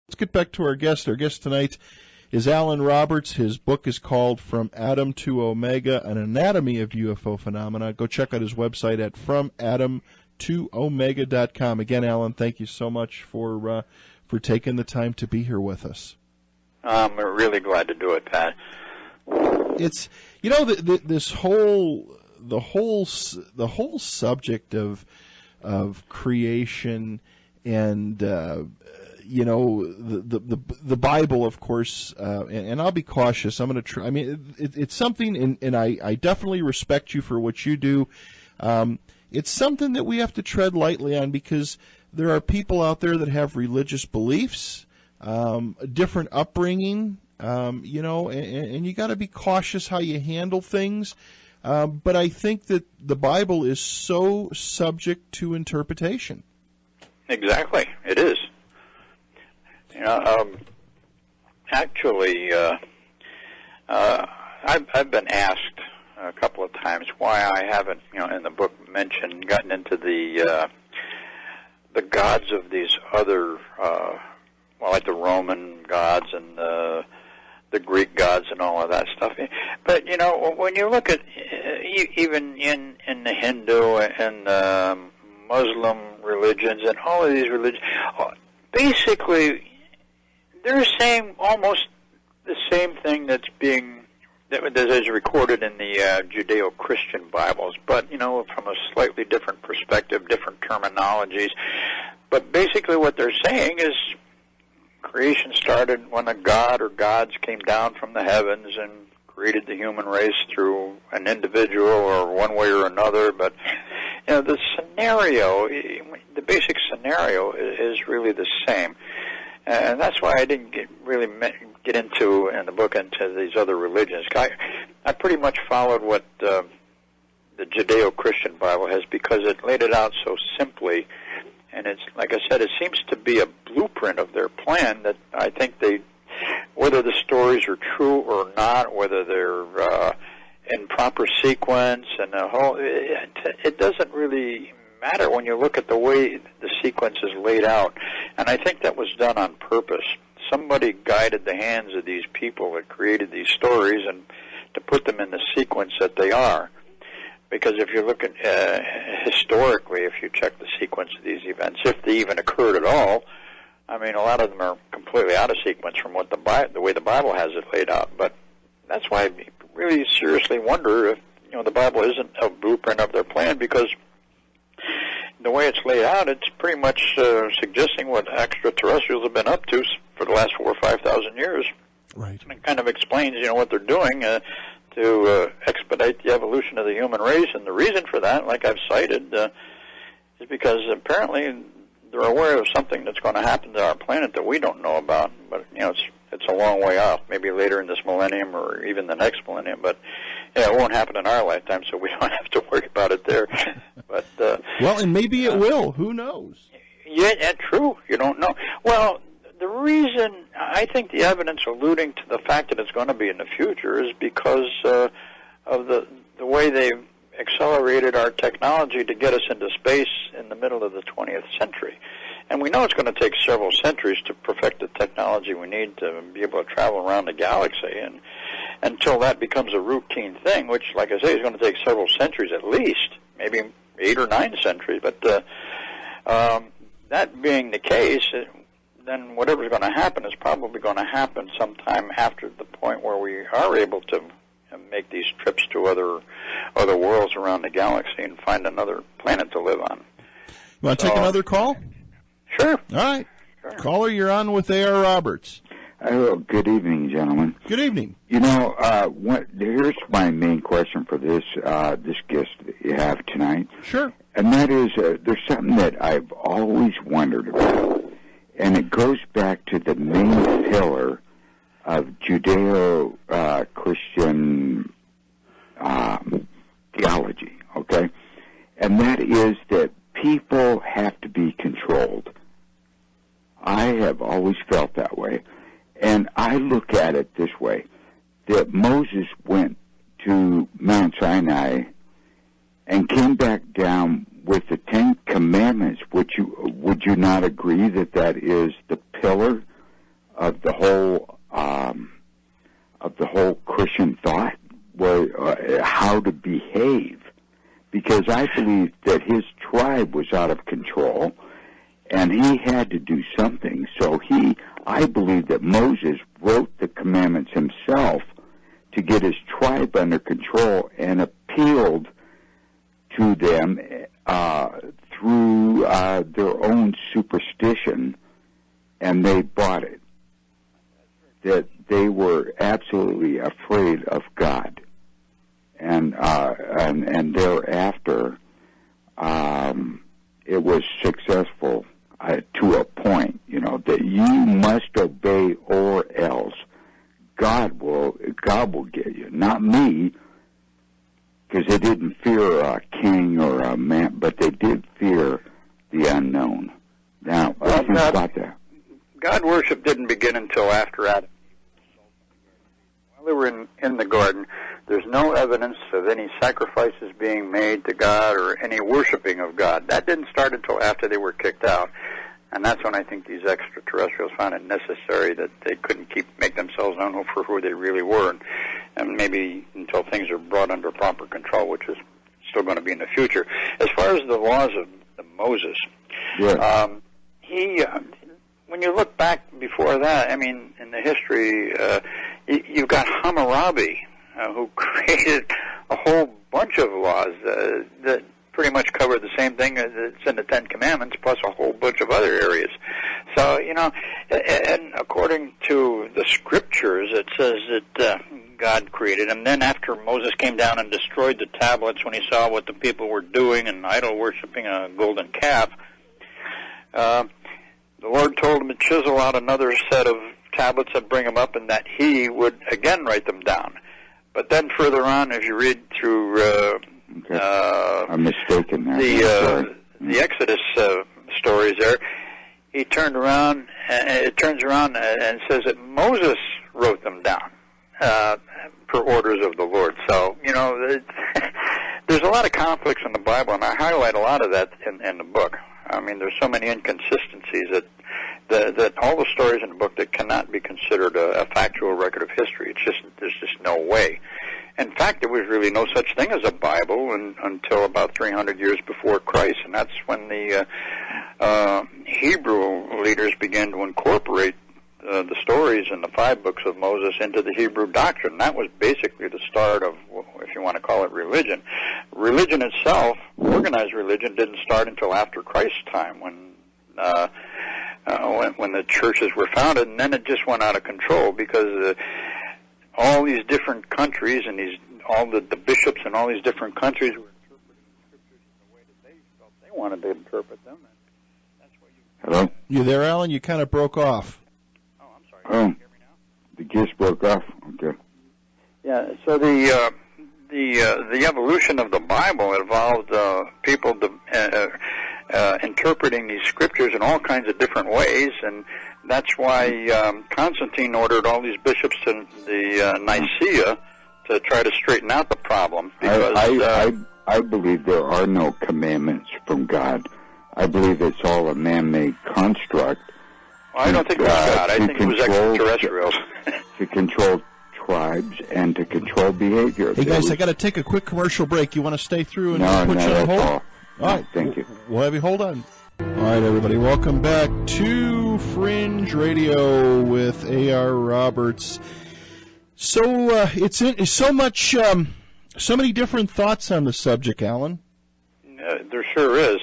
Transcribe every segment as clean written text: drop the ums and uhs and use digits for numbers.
Let's get back to our guest. Our guest tonight is Alan Roberts. His book is called From Atom to Omega, An Anatomy of UFO Phenomena. Go check out his website at FromAtomToOmega.com. Again, Alan, thank you so much for taking the time to be here with us. I'm really glad to do it, Pat. It's, you know, this whole subject of creation and you know, the Bible, of course, and I'll be cautious. I'm going to try. I mean, it's something, and I definitely respect you for what you do. It's something that we have to tread lightly on because there are people out there that have religious beliefs, a different upbringing, you know, and you got to be cautious how you handle things. But I think that the Bible is so subject to interpretation. Exactly, it is. You know, actually, I've been asked a couple of times why I haven't, you know, in the book gotten into the gods of these other, well, like the Roman gods and the Greek gods and all of that stuff. But you know, when you look at even in the Hindu and Muslim religions and all of these religions, basically they're saying almost the same thing that is recorded in the Judeo-Christian Bibles, but you know, from a slightly different perspective, different terminologies. But basically, what they're saying is creation started when a god or gods came down from the heavens and created the human race through an individual or one way or another. But you know, the basic scenario is really the same. And that's why I didn't get into, in the book, into these other religions. I pretty much followed what the Judeo-Christian Bible has because it laid it out so simply. And it's, like I said, it seems to be a blueprint of their plan that I think whether the stories are true or not, whether they're in proper sequence and the whole, it doesn't really matter when you look at the way the sequence is laid out. And I think that was done on purpose. Somebody guided the hands of these people that created these stories and to put them in the sequence that they are. Because if you look at historically, if you check the sequence of these events, if they even occurred at all, I mean, a lot of them are completely out of sequence from what the way the Bible has it laid out. But that's why I really seriously wonder if, you know, the Bible isn't a blueprint of their plan, because the way it's laid out, it's pretty much suggesting what extraterrestrials have been up to for the last 4,000 or 5,000 years. Right. And it kind of explains, you know, what they're doing to expedite the evolution of the human race. And the reason for that, like I've cited, is because apparently they're aware of something that's going to happen to our planet that we don't know about. But, you know, it's a long way off, maybe later in this millennium or even the next millennium. But, yeah, it won't happen in our lifetime, so we don't have to worry about it there. But well, and maybe it will. Who knows? Yeah, true. You don't know. Well, the reason I think the evidence alluding to the fact that it's going to be in the future is because of the way they've accelerated our technology to get us into space in the middle of the 20th century. And we know it's going to take several centuries to perfect the technology we need to be able to travel around the galaxy. And until that becomes a routine thing, which, like I say, is going to take several centuries at least, maybe 8 or 9 centuries. But that being the case, then whatever's going to happen is probably going to happen sometime after the point where we are able to make these trips to other worlds around the galaxy and find another planet to live on. You want to take another call? Sure. All right. Sure. Caller, you're on with A.R. Roberts. Oh, good evening, gentlemen. Good evening. You know, here's my main question for this guest that you have tonight. Sure. And that is, there's something that I've always wondered about, and it goes back to the main pillar of Judeo-Christian theology, okay? And that is that people have to be controlled. I have always felt that way. And I look at it this way, that Moses went to Mount Sinai and came back down with the 10 Commandments. Would you not agree that that is the pillar of the whole Christian thought was how to behave, because I believe that his tribe was out of control, and he had to do something. So I believe that Moses wrote the commandments himself to get his tribe under control and appealed to them through their own superstition, and they bought it. That they were absolutely afraid of God, and thereafter it was successful to a point. That you must obey, or else God will get you, not me. Because they didn't fear a king or a man, but they did fear the unknown. Now, what do you think about that? God worship didn't begin until after Adam. While they were in the garden, there's no evidence of any sacrifices being made to God or any worshiping of God. That didn't start until after they were kicked out. And that's when I think these extraterrestrials found it necessary that they couldn't make themselves known for who they really were, and maybe until things are brought under proper control, which is still going to be in the future. As far as the laws of Moses, yeah. When you look back before that, I mean, in the history, you've got Hammurabi, who created a whole bunch of laws that pretty much cover the same thing that's in the Ten Commandments, plus a whole bunch of other areas. So, and according to the scriptures, it says that God created them. Then after Moses came down and destroyed the tablets, when he saw what the people were doing and idol-worshiping a golden calf, the Lord told him to chisel out another set of tablets and bring them up, and that he would again write them down. But then further on, as you read through I'm mistaken there. The Exodus stories there, it turns around and says that Moses wrote them down per orders of the Lord. So, there's a lot of conflicts in the Bible, and I highlight a lot of that in the book. I mean, there's so many inconsistencies that all the stories in the book that cannot be considered a factual record of history. There's just no way. In fact, there was really no such thing as a Bible until about 300 years before Christ, and that's when the Hebrew leaders began to incorporate the stories in the 5 books of Moses into the Hebrew doctrine. That was basically the start of, if you want to call it, religion. Religion itself, organized religion, didn't start until after Christ's time, when the churches were founded, and then it just went out of control because all these different countries and all the bishops in all these different countries were interpreting scriptures in the way that they felt they wanted to interpret them. And that's why Hello? You there, Alan? You kind of broke off. Oh, I'm sorry. Can you hear me now? The gist broke off. Okay. Yeah. So the evolution of the Bible involved people interpreting these scriptures in all kinds of different ways, and that's why Constantine ordered all these bishops to the Nicaea to try to straighten out the problem. Because I believe there are no commandments from God. I believe it's all a man-made construct. Well, I don't think it was God. I think it was extraterrestrials. To control tribes and to control behavior. Hey, guys, I got to take a quick commercial break. You want to stay through and put you on hold? All right, thank you. We'll have you hold on. All right, everybody, welcome back to Fringe Radio with A.R. Roberts. So it's so many different thoughts on the subject, Alan. There sure is.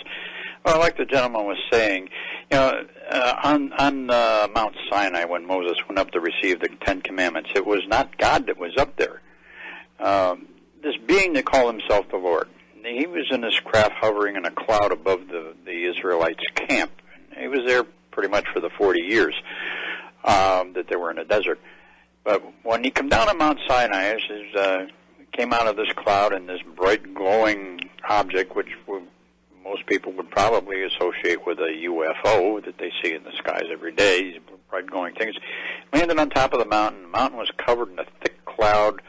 Well, like the gentleman was saying, on Mount Sinai, when Moses went up to receive the Ten Commandments, it was not God that was up there. This being that called himself the Lord. He was in his craft hovering in a cloud above the Israelites' camp. He was there pretty much for the 40 years that they were in the desert. But when he came down on Mount Sinai, came out of this cloud in this bright glowing object, which most people would probably associate with a UFO that they see in the skies every day, these bright glowing things, landed on top of the mountain. The mountain was covered in a thick cloud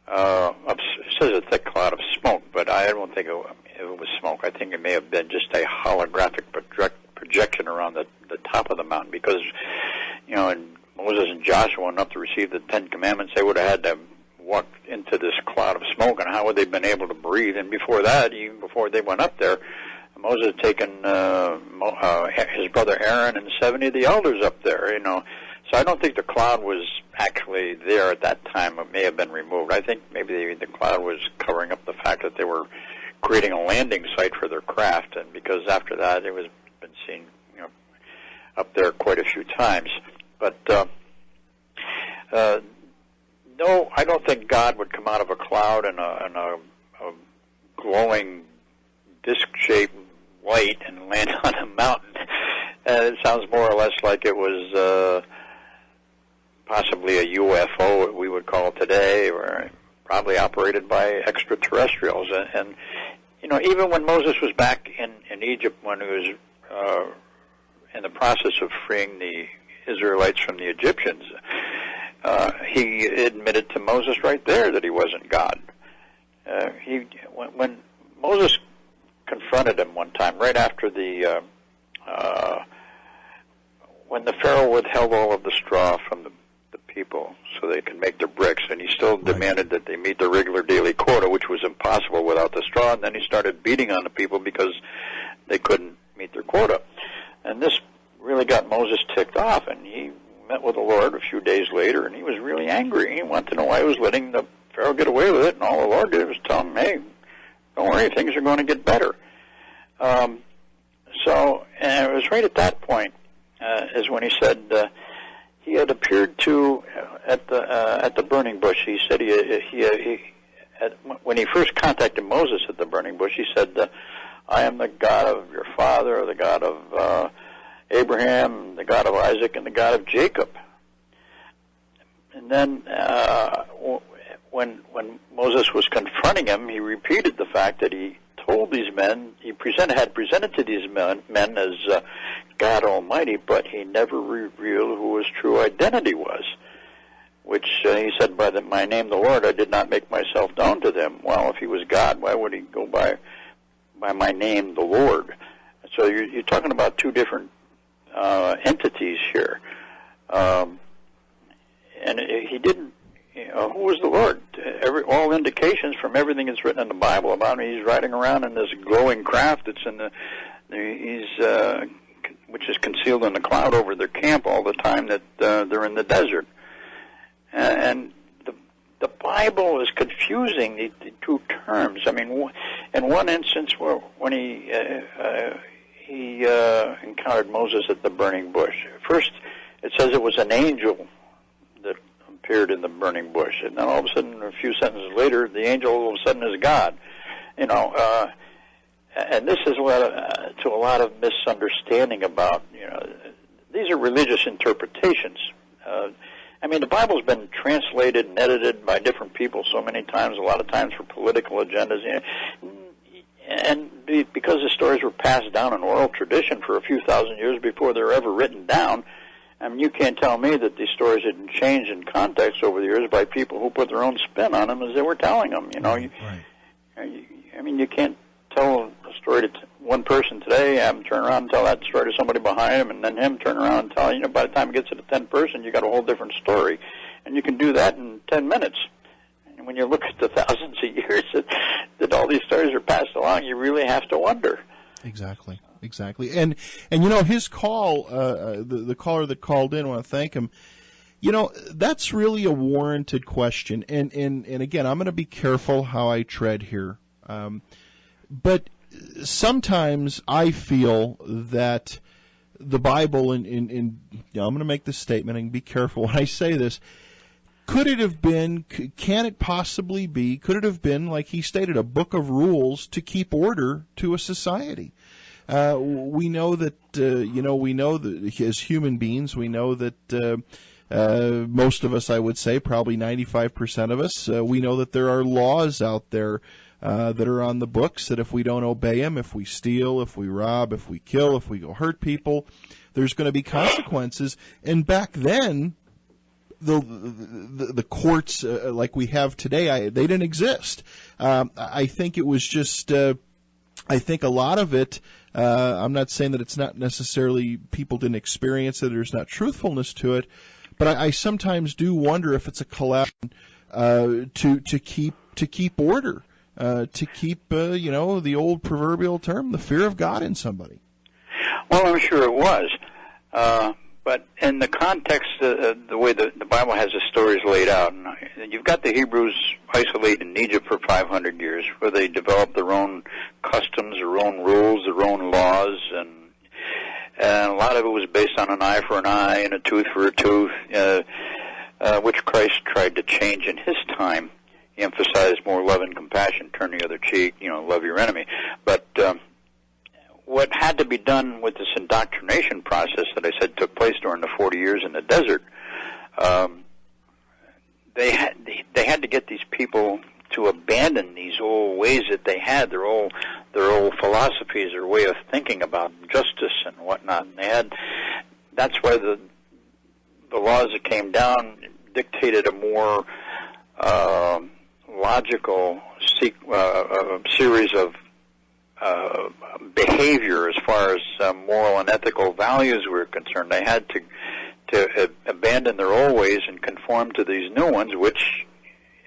it says a thick cloud of smoke, but I don't think it was smoke. I think it may have been just a holographic projection around the top of the mountain, because and Moses and Joshua went up to receive the Ten Commandments, they would have had to walk into this cloud of smoke, and how would they have been able to breathe? And before that, even before they went up there, Moses had taken his brother Aaron and 70 of the elders up there, So I don't think the cloud was actually there at that time. It may have been removed. I think maybe the cloud was covering up the fact that they were creating a landing site for their craft, and because after that it was been seen up there quite a few times. But no, I don't think God would come out of a cloud and a glowing disc-shaped light and land on a mountain. It sounds more or less like it was possibly a UFO, we would call it today, or probably operated by extraterrestrials. And even when Moses was back in Egypt, when he was in the process of freeing the Israelites from the Egyptians, he admitted to Moses right there that he wasn't God. When Moses confronted him one time, right after when the Pharaoh withheld all of the straw from the people so they could make their bricks, and he still demanded that they meet the regular daily quota, which was impossible without the straw, and then he started beating on the people because they couldn't meet their quota. And this really got Moses ticked off, and he met with the Lord a few days later, and he was really angry. He wanted to know why he was letting the Pharaoh get away with it, and all the Lord did was tell him, hey, don't worry, things are going to get better. And it was right at that point is when he said he had appeared to at the burning bush. He said when he first contacted Moses at the burning bush, he said, I am the God of your father, the God of Abraham, the God of Isaac, and the God of Jacob. And then when Moses was confronting him, he repeated the fact that he told these men, had presented to these men as God Almighty, but he never revealed who his true identity was, which he said, by my name the Lord, I did not make myself known to them. Well, if he was God, why would he go by my name the Lord? So you're talking about two different entities here. And he didn't, who was the Lord? All indications from everything that's written in the Bible about him, he's riding around in this glowing craft that's which is concealed in the cloud over their camp all the time that they're in the desert. And the Bible is confusing the two terms. I mean, in one instance, when he encountered Moses at the burning bush, first it says it was an angel that appeared in the burning bush, and then all of a sudden, a few sentences later, the angel all of a sudden is God. And this is to a lot of misunderstanding about, these are religious interpretations. I mean, the Bible's been translated and edited by different people so many times, a lot of times for political agendas. And because the stories were passed down in oral tradition for a few thousand years before they were ever written down, I mean, you can't tell me that these stories didn't change in context over the years by people who put their own spin on them as they were telling them. I mean, you can't tell a story to one person today, have him turn around and tell that story to somebody behind him, and then him turn around and tell, by the time it gets to the 10th person, you got a whole different story. And you can do that in 10 minutes. And when you look at the thousands of years that all these stories are passed along, you really have to wonder. Exactly. And his call, the caller that called in, I want to thank him. That's really a warranted question. And again, I'm going to be careful how I tread here. But sometimes I feel that the Bible, I'm going to make this statement and be careful when I say this. Could it have been, can it possibly be, could it have been, like he stated, a book of rules to keep order to a society? We know that, as human beings, we know that most of us, I would say, probably 95% of us, we know that there are laws out there that are on the books that if we don't obey them, if we steal, if we rob, if we kill, if we go hurt people, there's going to be consequences. And back then, the courts like we have today, they didn't exist. I think it was just I think a lot of it, I'm not saying that it's not necessarily people didn't experience it or there's not truthfulness to it, but I sometimes do wonder if it's a collection to keep order, to keep the old proverbial term, the fear of God in somebody. Well, I'm sure it was. But in the context, the way the Bible has the stories laid out, and you've got the Hebrews isolated in Egypt for 500 years, where they developed their own customs, their own rules, their own laws, and a lot of it was based on an eye for an eye and a tooth for a tooth, which Christ tried to change in his time. He emphasized more love and compassion, turn the other cheek, love your enemy. But what had to be done with this indoctrination process that I said took place during the 40 years in the desert, they had to get these people to abandon these old ways that they had, their old philosophies, their way of thinking about justice and whatnot. And that's why the laws that came down dictated a more logical series of behavior as far as moral and ethical values were concerned. They had to abandon their old ways and conform to these new ones, which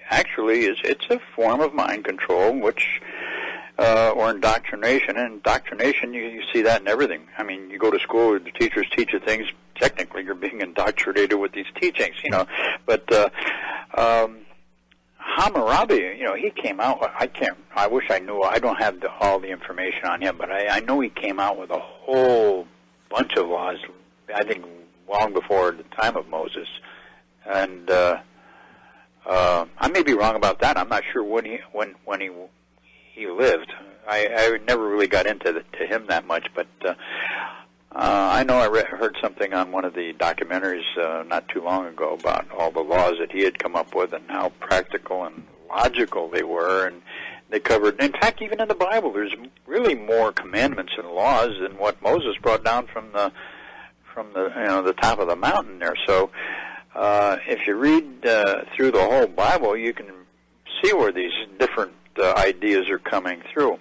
actually it's a form of mind control, which or indoctrination. And indoctrination, you see that in everything. I mean, you go to school, the teachers teach you things. Technically, you're being indoctrinated with these teachings, But Hammurabi, he came out. I wish I knew. I don't have all the information on him, but I know he came out with a whole bunch of laws. I think long before the time of Moses, and I may be wrong about that. I'm not sure when he lived. I never really got into him that much, but I know I heard something on one of the documentaries not too long ago about all the laws that he had come up with and how practical and logical they were, and they covered. In fact, even in the Bible, there's really more commandments and laws than what Moses brought down from the the top of the mountain there. So if you read through the whole Bible, you can see where these different ideas are coming through.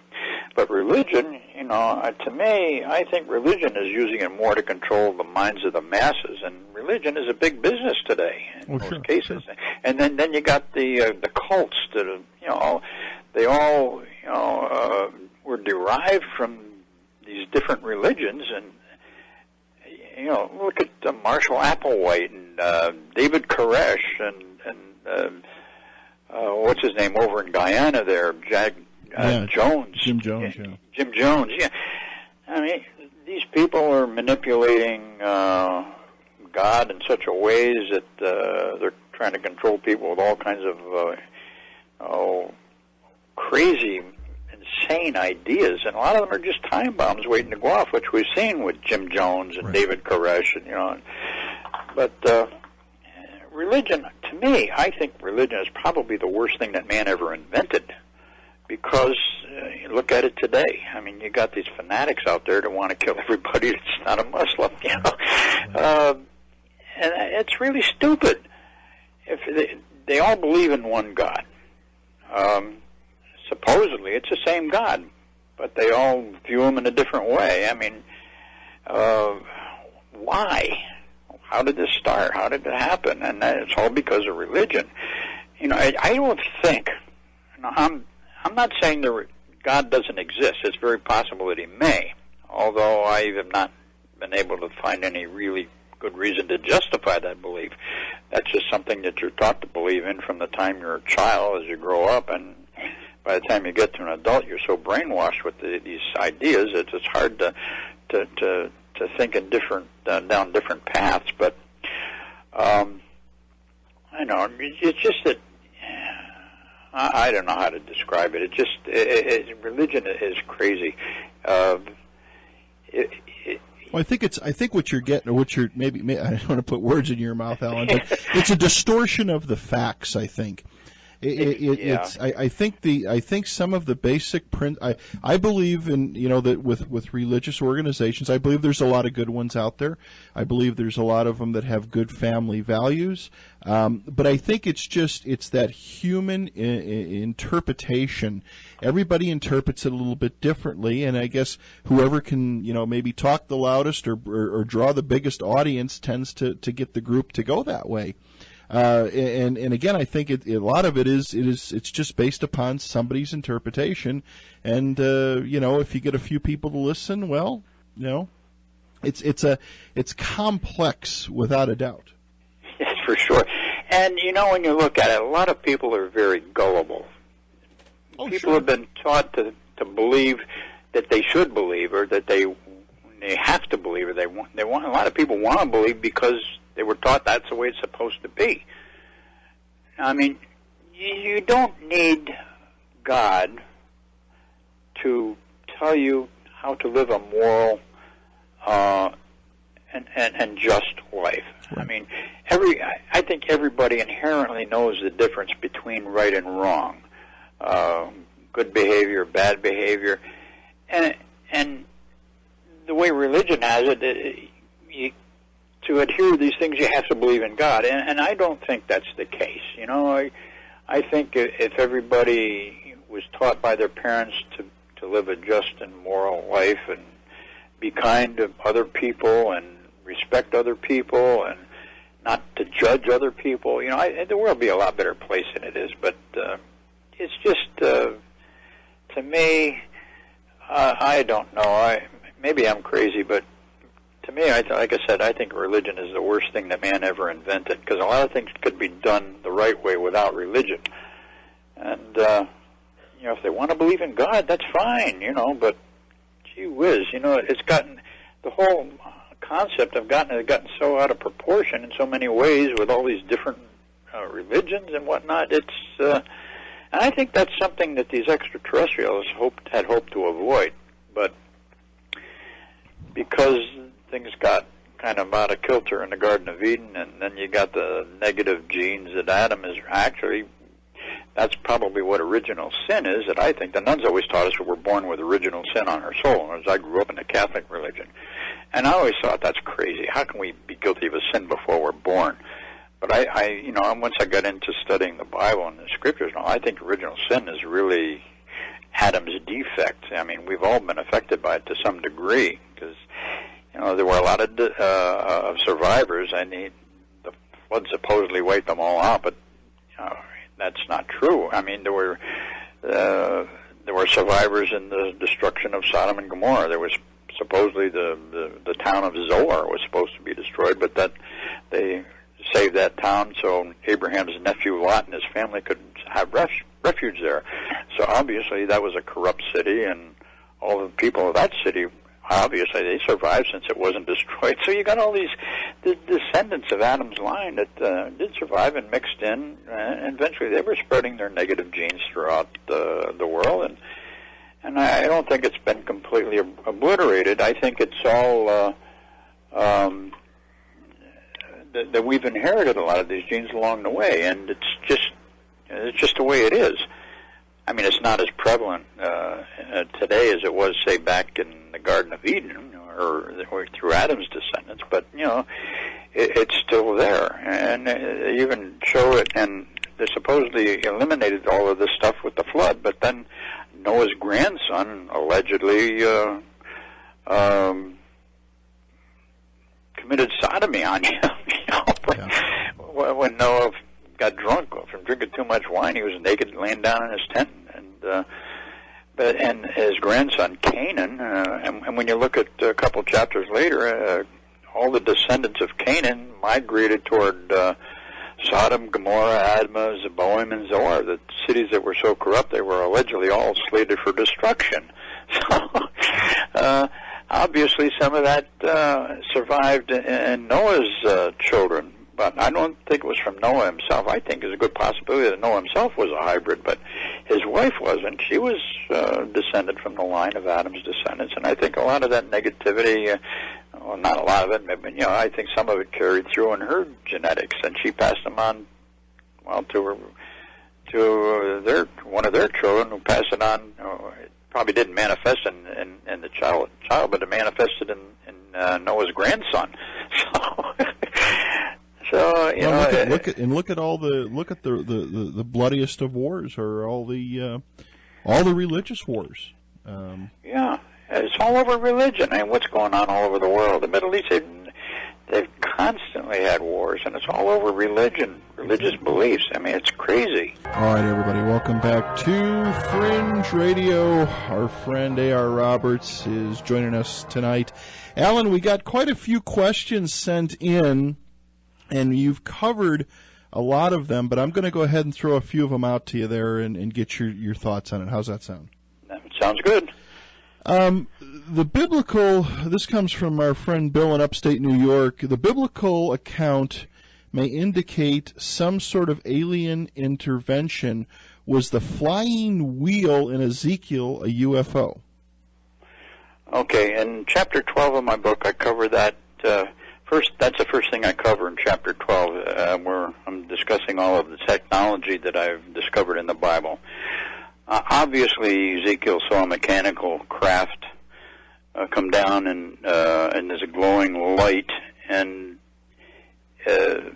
But religion, to me, I think religion is using it more to control the minds of the masses, and religion is a big business today in most cases. Sure. And then you got the cults that they all were derived from these different religions, and look at Marshall Applewhite and David Koresh and what's his name over in Guyana there, Jones. Jim Jones, yeah. Jim Jones, yeah. I mean, these people are manipulating God in such a ways that they're trying to control people with all kinds of crazy, insane ideas, and a lot of them are just time bombs waiting to go off, which we've seen with Jim Jones and David Koresh, and But religion, to me, I think religion is probably the worst thing that man ever invented, because you look at it today. I mean, you got these fanatics out there that want to kill everybody that's not a Muslim, and it's really stupid. If they all believe in one God. Supposedly, it's the same God, but they all view him in a different way. I mean, why? How did this start? How did it happen? And it's all because of religion. I don't think. I'm not saying that God doesn't exist. It's very possible that he may, although I have not been able to find any really good reason to justify that belief. That's just something that you're taught to believe in from the time you're a child as you grow up, and by the time you get to an adult, you're so brainwashed with these ideas that it's hard to think in down different paths. But I know it's just that I don't know how to describe it. Religion is crazy. Well, I think what you're getting, or what you're maybe I don't want to put words in your mouth, Alan, but it's a distortion of the facts, I think. I think some of the basic I believe in, that with religious organizations, I believe there's a lot of good ones out there. I believe there's a lot of them that have good family values. But I think it's that human interpretation. Everybody interprets it a little bit differently, and I guess whoever can, maybe talk the loudest or draw the biggest audience tends to get the group to go that way. And again, I think a lot of it's just based upon somebody's interpretation. And if you get a few people to listen, well, it's complex without a doubt. Yes, for sure. And when you look at it, a lot of people are very gullible. People have been taught to believe that they should believe, or that they have to believe, or they want. A lot of people want to believe because they were taught that's the way it's supposed to be. I mean, you don't need God to tell you how to live a moral and just life. Right. I mean, I think everybody inherently knows the difference between right and wrong, good behavior, bad behavior, and the way religion has it, to adhere to these things, you have to believe in God, and I don't think that's the case. I think if everybody was taught by their parents to live a just and moral life and be kind to other people and respect other people and not to judge other people, the world would be a lot better place than it is. But it's just, to me, I don't know. Maybe I'm crazy, but to me, like I said, I think religion is the worst thing that man ever invented, because a lot of things could be done the right way without religion. And, if they want to believe in God, that's fine, but gee whiz, it's gotten, the whole concept has gotten so out of proportion in so many ways with all these different religions and whatnot. And I think that's something that these extraterrestrials had hoped to avoid, but because things got kind of out of kilter in the Garden of Eden, and then you got the negative genes that Adam is actually, that's probably what original sin is, that I think the nuns always taught us that we're born with original sin on our soul. And as I grew up in the Catholic religion, and I always thought that's crazy. How can we be guilty of a sin before we're born? But once I got into studying the Bible and the Scriptures, I think original sin is really Adam's defect. I mean, we've all been affected by it to some degree, because there were a lot of survivors, and the flood supposedly wiped them all out, but that's not true. I mean, there were survivors in the destruction of Sodom and Gomorrah. There was supposedly the town of Zoar was supposed to be destroyed, but that they saved that town so Abraham's nephew Lot and his family could have refuge there. So obviously that was a corrupt city, and all the people of that city, obviously they survived since it wasn't destroyed. So you got all these descendants of Adam's line that did survive and mixed in, and eventually they were spreading their negative genes throughout the world. And I don't think it's been completely obliterated. I think it's all that we've inherited a lot of these genes along the way, and it's just the way it is. I mean, it's not as prevalent today as it was, say, back in the Garden of Eden or through Adam's descendants, but, it's still there. And you even show it, and they supposedly eliminated all of this stuff with the flood, but then Noah's grandson allegedly committed sodomy on him. When Noah got drunk from drinking too much wine, he was naked, laying down in his tent, and his grandson Canaan. And when you look at a couple chapters later, all the descendants of Canaan migrated toward Sodom, Gomorrah, Admah, Zeboim, and Zoar, the cities that were so corrupt they were allegedly all slated for destruction. So obviously some of that survived in Noah's children, but I don't think it was from Noah himself. I think there's a good possibility that Noah himself was a hybrid, but his wife wasn't. She was descended from the line of Adam's descendants, and I think a lot of that negativity, well, not a lot of it, but I think some of it carried through in her genetics, and she passed them on, well, to to one of their children, who passed it on. It probably didn't manifest in the child, but it manifested in Noah's grandson. So you know, look at the bloodiest of wars, or all the religious wars. Yeah, it's all over religion. I mean, what's going on all over the world? The Middle East, they've constantly had wars, and it's all over religion, religious beliefs. I mean, it's crazy. All right, everybody, welcome back to Fringe Radio. Our friend A.R. Roberts is joining us tonight. Alan, we got quite a few questions sent in, and you've covered a lot of them, but I'm going to go ahead and throw a few of them out to you there and get your thoughts on it. How's that sound? That sounds good. The biblical, this comes from our friend Bill in upstate New York, the biblical account may indicate some sort of alien intervention. Was the flying wheel in Ezekiel a UFO? Okay, in chapter 12 of my book, I cover that. That's the first thing I cover in chapter 12, where I'm discussing all of the technology that I've discovered in the Bible. Obviously, Ezekiel saw a mechanical craft come down, and there's a glowing light, and it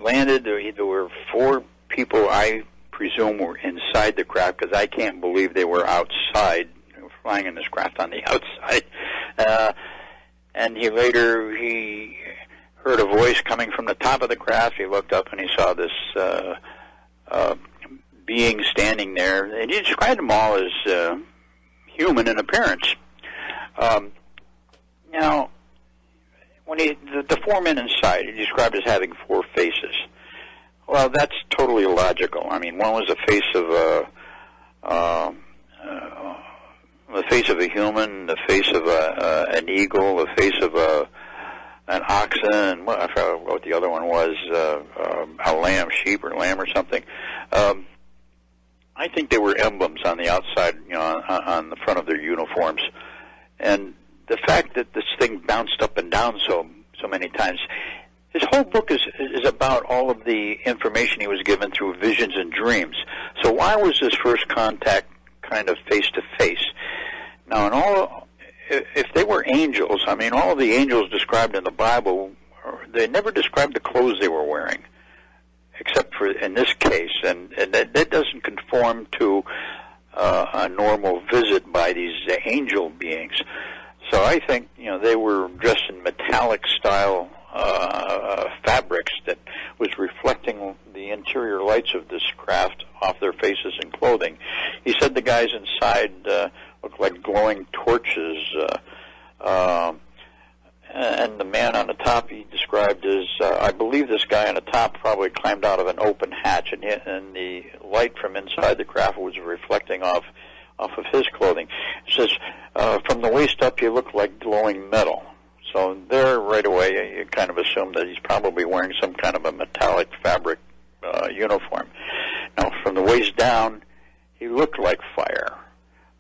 landed. There were 4 people, I presume, were inside the craft, because I can't believe they were outside. They were flying in this craft on the outside. And he heard a voice coming from the top of the craft. He looked up and he saw this being standing there. And he described them all as human in appearance. Now, when the 4 men inside, he described as having 4 faces. Well, that's totally illogical. I mean, one was the face of a human, the face of an eagle, the face of an oxen, and I forgot what the other one was, a lamb, sheep or lamb or something. I think they were emblems on the outside, you know, on the front of their uniforms. And the fact that this thing bounced up and down so many times, his whole book is about all of the information he was given through visions and dreams. So why was this first contact kind of face-to-face? Now, if they were angels, I mean, all of the angels described in the Bible, they never described the clothes they were wearing, except for in this case, and that doesn't conform to a normal visit by these angel beings. So I think, you know, they were dressed in metallic style fabrics that was reflecting the interior lights of this craft off their faces and clothing. He said the guys inside looked like glowing torches, and the man on the top he described as, I believe this guy on the top probably climbed out of an open hatch, and the light from inside the craft was reflecting off of his clothing. It says, from the waist up, you look like glowing metal. So there, right away, you kind of assume that he's probably wearing some kind of a metallic fabric uniform. Now, from the waist down, he looked like fire.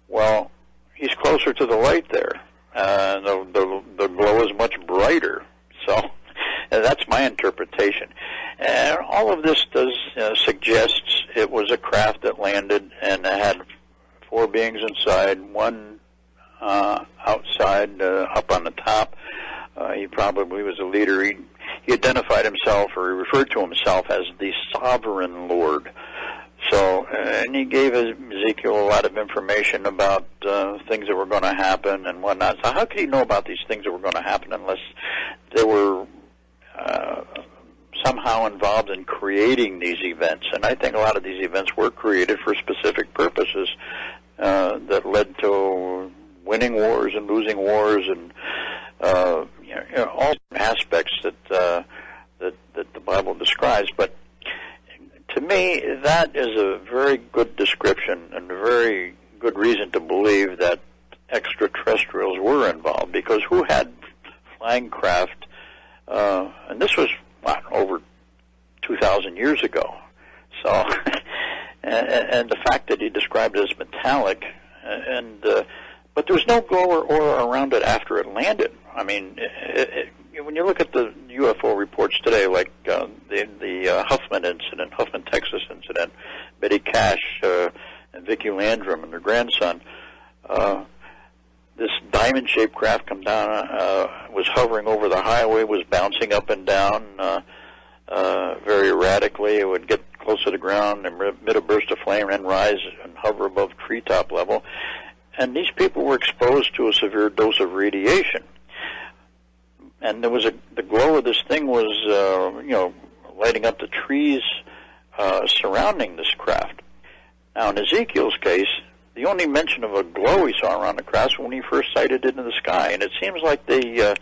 Well, he's closer to the light there. The glow is much brighter. So that's my interpretation. And all of this does suggests it was a craft that landed and had 4 beings inside, one outside, up on the top. He probably was a leader. He identified himself, or he referred to himself as the Sovereign Lord. So, and he gave Ezekiel a lot of information about things that were going to happen and whatnot. So how could he know about these things that were going to happen unless they were somehow involved in creating these events? And I think a lot of these events were created for specific purposes that led to winning wars and losing wars, and all aspects that the Bible describes. But to me, that is a very good description and a very good reason to believe that extraterrestrials were involved, because who had flying craft? And this was, over 2,000 years ago. So, and the fact that he described it as metallic, but there was no glow or aura around it after it landed. I mean, when you look at the UFO reports today, like the Huffman incident, Huffman, Texas, Vicki Landrum and their grandson. This diamond-shaped craft come down, was hovering over the highway, was bouncing up and down very erratically. It would get close to the ground, emit a burst of flame, and rise and hover above treetop level. And these people were exposed to a severe dose of radiation. And there was the glow of this thing was, lighting up the trees surrounding this craft. Now, in Ezekiel's case, the only mention of a glow he saw around the craft was when he first sighted it in the sky. And it seems like they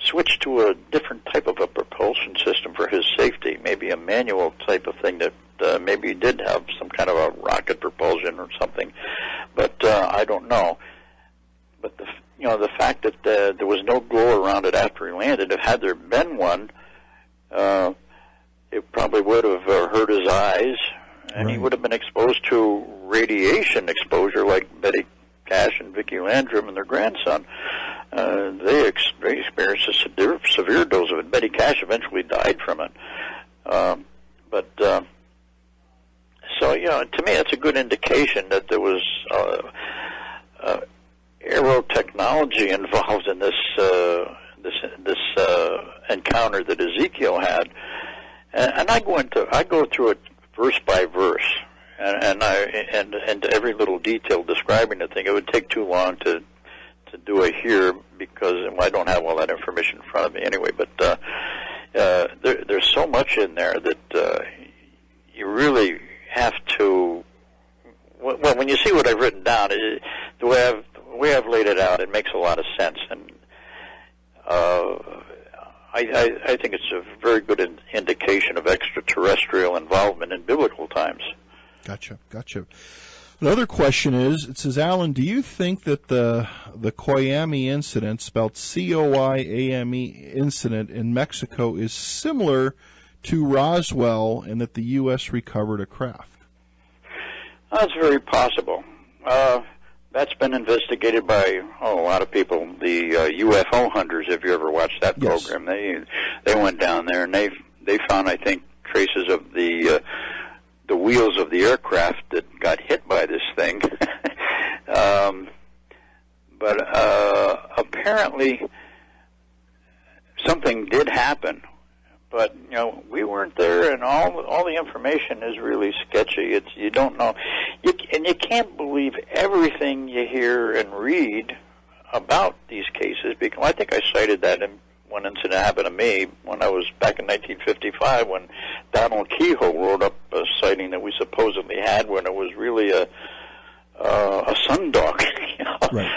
switched to a different type of a propulsion system for his safety, maybe a manual type of thing that maybe did have some kind of a rocket propulsion or something. But I don't know. But the fact that there was no glow around it after he landed, had there been one, it probably would have hurt his eyes, and he would have been exposed to radiation exposure like Betty Cash and Vicki Landrum and their grandson. They experienced a severe dose of it. Betty Cash eventually died from it. So, to me, it's a good indication that there was aerotechnology involved in this encounter that Ezekiel had. And I go through it verse by verse, and every little detail describing the thing. It would take too long to do it here because I don't have all that information in front of me anyway. But there's so much in there that you really have to. Well, when you see what I've written down, the way I've laid it out, it makes a lot of sense, and I think it's a very good indication of extraterrestrial involvement in biblical times. Gotcha. Another question is, it says, Alan, do you think that the Coyame incident, spelled C-O-I-A-M-E incident in Mexico, is similar to Roswell and that the U.S. recovered a craft? That's very possible. That's been investigated by a lot of people. The UFO hunters, if you ever watched that program, they went down there and they found, I think, traces of the wheels of the aircraft that got hit by this thing. But apparently something did happen. But we weren't there, and all the information is really sketchy. You don't know, and you can't believe everything you hear and read about these cases. Because I think I cited that in one incident happened to me when I was back in 1955 when Donald Kehoe wrote up a sighting that we supposedly had when it was really a sundog, Right.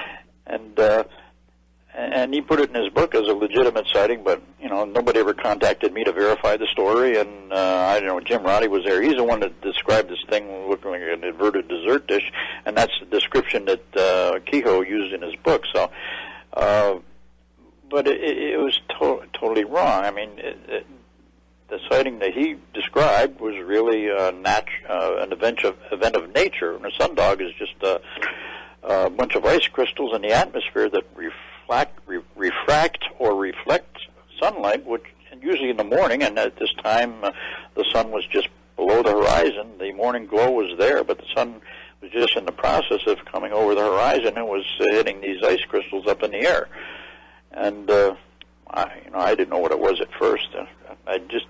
And he put it in his book as a legitimate sighting, but, nobody ever contacted me to verify the story, and I don't know, Jim Roddy was there. He's the one that described this thing looking like an inverted dessert dish, and that's the description that Kehoe used in his book. So, but it was totally wrong. I mean, the sighting that he described was really an event of nature, and a sundog is just a bunch of ice crystals in the atmosphere that refract or reflect sunlight, which usually in the morning, and at this time the sun was just below the horizon. The morning glow was there, but the sun was just in the process of coming over the horizon and was hitting these ice crystals up in the air. And I didn't know what it was at first. I just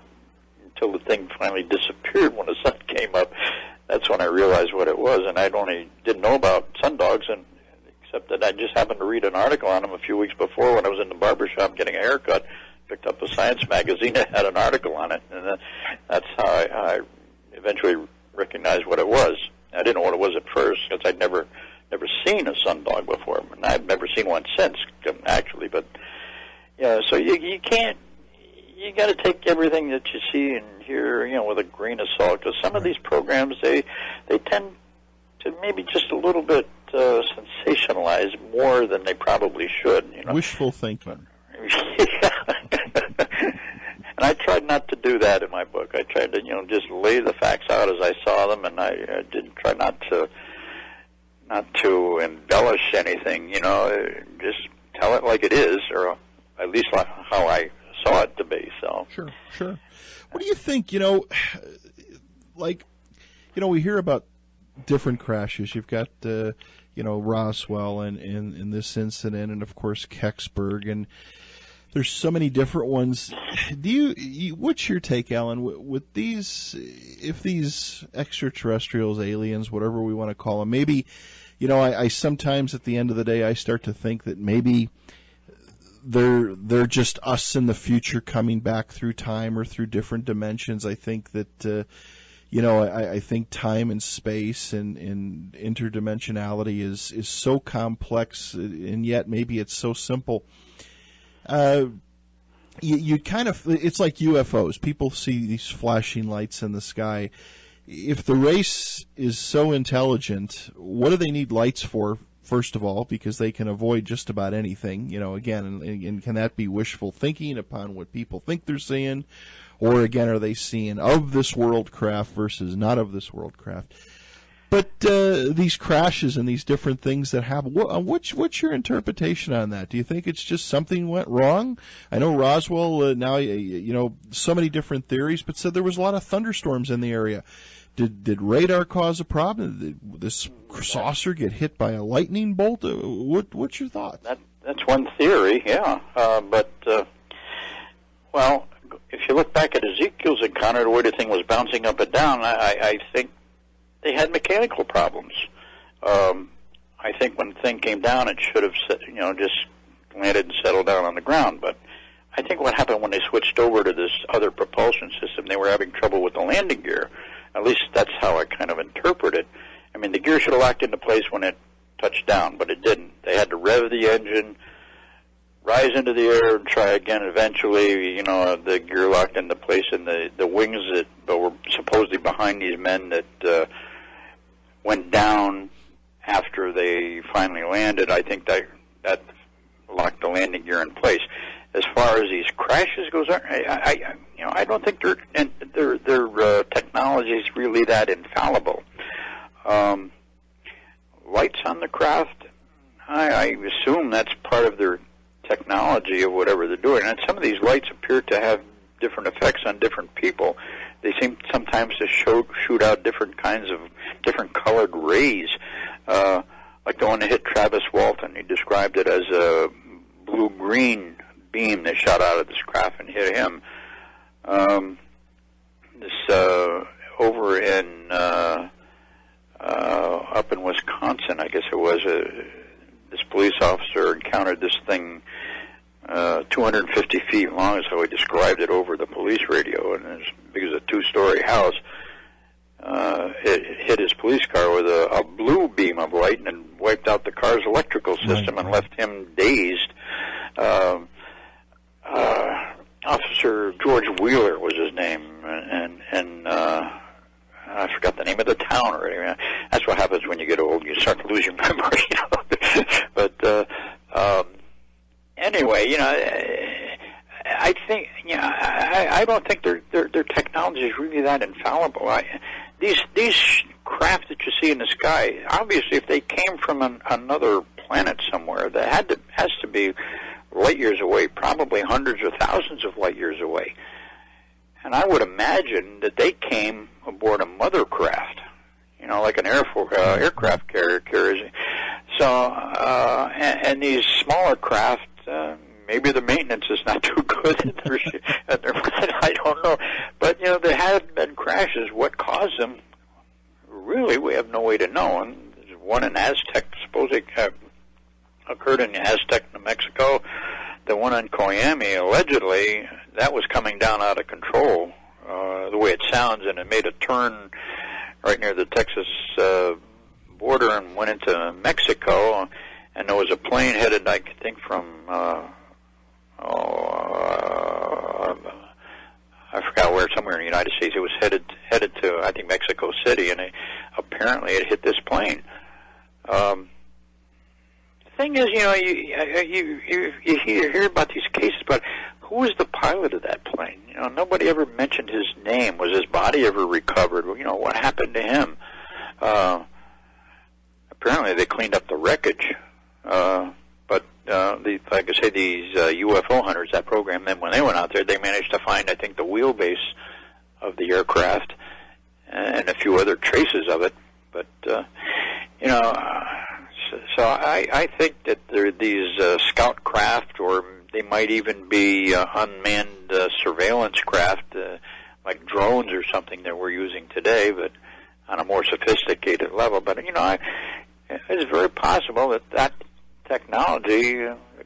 until the thing finally disappeared when the sun came up. That's when I realized what it was, and didn't know about sundogs, and except that I just happened to read an article on them a few weeks before when I was in the barbershop getting a haircut. Picked up a science magazine that had an article on it, and that's how I eventually recognized what it was. I didn't know what it was at first because I'd never seen a sundog before, and I've never seen one since, actually. But so you can't. You got to take everything that you see and hear, with a grain of salt, because some of these programs they tend to maybe just a little bit sensationalize more than they probably should. Wishful thinking. And I tried not to do that in my book. I tried to, just lay the facts out as I saw them, and I didn't try not to embellish anything. Just tell it like it is, or at least how I saw it to be. So sure. What do you think? We hear about different crashes. You've got Roswell and in this incident, and of course Kecksburg, and there's so many different ones. What's your take, Alan, with these? If these extraterrestrials, aliens, whatever we want to call them, maybe, I sometimes at the end of the day I start to think that maybe they're just us in the future coming back through time or through different dimensions. I think that I think time and space and interdimensionality is so complex, and yet maybe it's so simple. You kind of, it's like UFOs. People see these flashing lights in the sky. If the race is so intelligent, what do they need lights for? First of all, because they can avoid just about anything, again, and can that be wishful thinking upon what people think they're seeing? Or again, are they seeing of this world craft versus not of this world craft? But these crashes and these different things that happen, what's your interpretation on that? Do you think it's just something went wrong? I know Roswell, now, so many different theories, but said there was a lot of thunderstorms in the area. Did radar cause a problem? Did this saucer get hit by a lightning bolt? What's your thought? That's one theory, yeah. Well, if you look back at Ezekiel's encounter, the way the thing was bouncing up and down, I think they had mechanical problems. I think when the thing came down, it should have, just landed and settled down on the ground. But I think what happened when they switched over to this other propulsion system, they were having trouble with the landing gear. At least that's how I kind of interpret it. I mean, the gear should have locked into place when it touched down, but it didn't. They had to rev the engine, rise into the air, and try again. Eventually, the gear locked into place, and the wings that were supposedly behind these men that went down after they finally landed, I think that locked the landing gear in place. As far as these crashes goes, I don't think their technology is really that infallible. Lights on the craft, I assume that's part of their technology of whatever they're doing. And some of these lights appear to have different effects on different people. They seem sometimes to shoot out different colored rays, like the one that hit Travis Walton. He described it as a blue-green beam that shot out of this craft and hit him. Over in up in Wisconsin, I guess it was, this police officer encountered this thing 250 feet long, is how he described it over the police radio, and as big as a two-story house. It hit his police car with a blue beam of light and wiped out the car's electrical system and left him dazed. Officer George Wheeler was his name, and I forgot the name of the town already. That's what happens when you get old; you start to lose your memory. But anyway, I think I don't think their technology is really that infallible. These craft that you see in the sky, obviously, if they came from another planet somewhere, that has to be light years away, probably hundreds or thousands of light years away. And I would imagine that they came aboard a mother craft, like an aircraft carrier. So, and these smaller craft, maybe the maintenance is not too good I don't know. But, there have been crashes. What caused them, really, we have no way to know. And there's one in Aztec, supposedly occurred in Aztec, New Mexico. The one in Coyami, allegedly, that was coming down out of control, the way it sounds, and it made a turn right near the Texas border and went into Mexico, and there was a plane headed, I think, from, I forgot where, somewhere in the United States. It was headed to, I think, Mexico City, and apparently it hit this plane. The thing is, you hear about these cases, but who was the pilot of that plane? Nobody ever mentioned his name. Was his body ever recovered? What happened to him? Apparently, they cleaned up the wreckage. But like I say, these UFO hunters, that program, then when they went out there, they managed to find, I think, the wheelbase of the aircraft and a few other traces of it. But you know, so I think that there are these scout craft, or they might even be unmanned surveillance craft, like drones or something that we're using today, but on a more sophisticated level. But, you know, it's very possible that that technology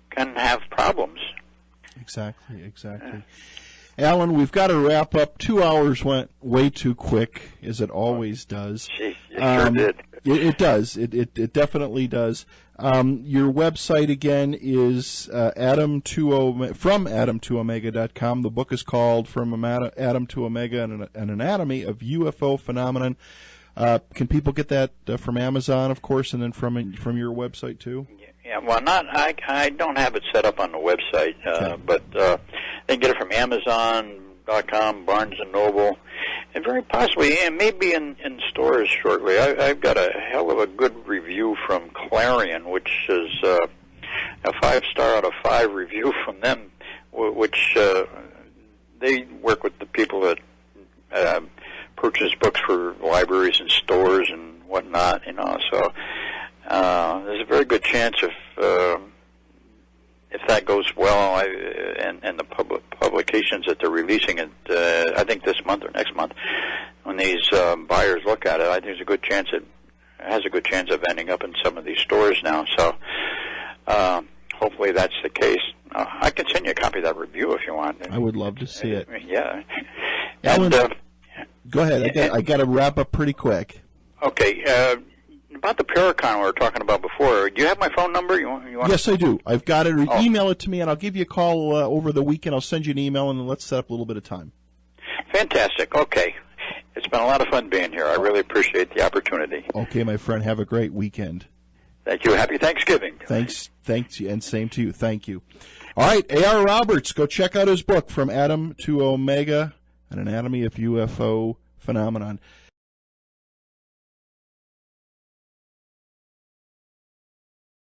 can have problems. Exactly. Alan, we've got to wrap up. 2 hours went way too quick, as it always does. Gee, it sure did. It does. It definitely does. Your website again is from Adam2Omega.com. The book is called From Adam to Omega, an Anatomy of UFO Phenomenon. Can people get that from Amazon, of course, and then from your website too? Yeah, well, I don't have it set up on the website, Okay. but they can get it from Amazon.com, Barnes & Noble, and very possibly, and maybe in stores shortly. I've got a hell of a good review from Clarion, which is a 5-star out of 5 review from them, which they work with the people that purchase books for libraries and stores and whatnot, you know, so there's a very good chance if that goes well, and the publications that they're releasing it, I think this month or next month, when these buyers look at it, I think there's a good chance it has a good chance of ending up in some of these stores now. So hopefully that's the case. I can send you a copy of that review if you want. I would love to see it. Yeah. Alan, And, go ahead. I got to wrap up pretty quick. okay. About the Paracon we were talking about before, do you have my phone number? You want Yes, I do. I've got it. Oh. Email it to me, and I'll give you a call over the weekend. I'll send you an email, and let's set up a little bit of time. Fantastic. Okay. It's been a lot of fun being here. I really appreciate the opportunity. Okay, my friend. Have a great weekend. Thank you. Happy Thanksgiving. Thanks, and same to you. Thank you. All right, A.R. Roberts, go check out his book, From Adam to Omega, an Anatomy of UFO Phenomenon.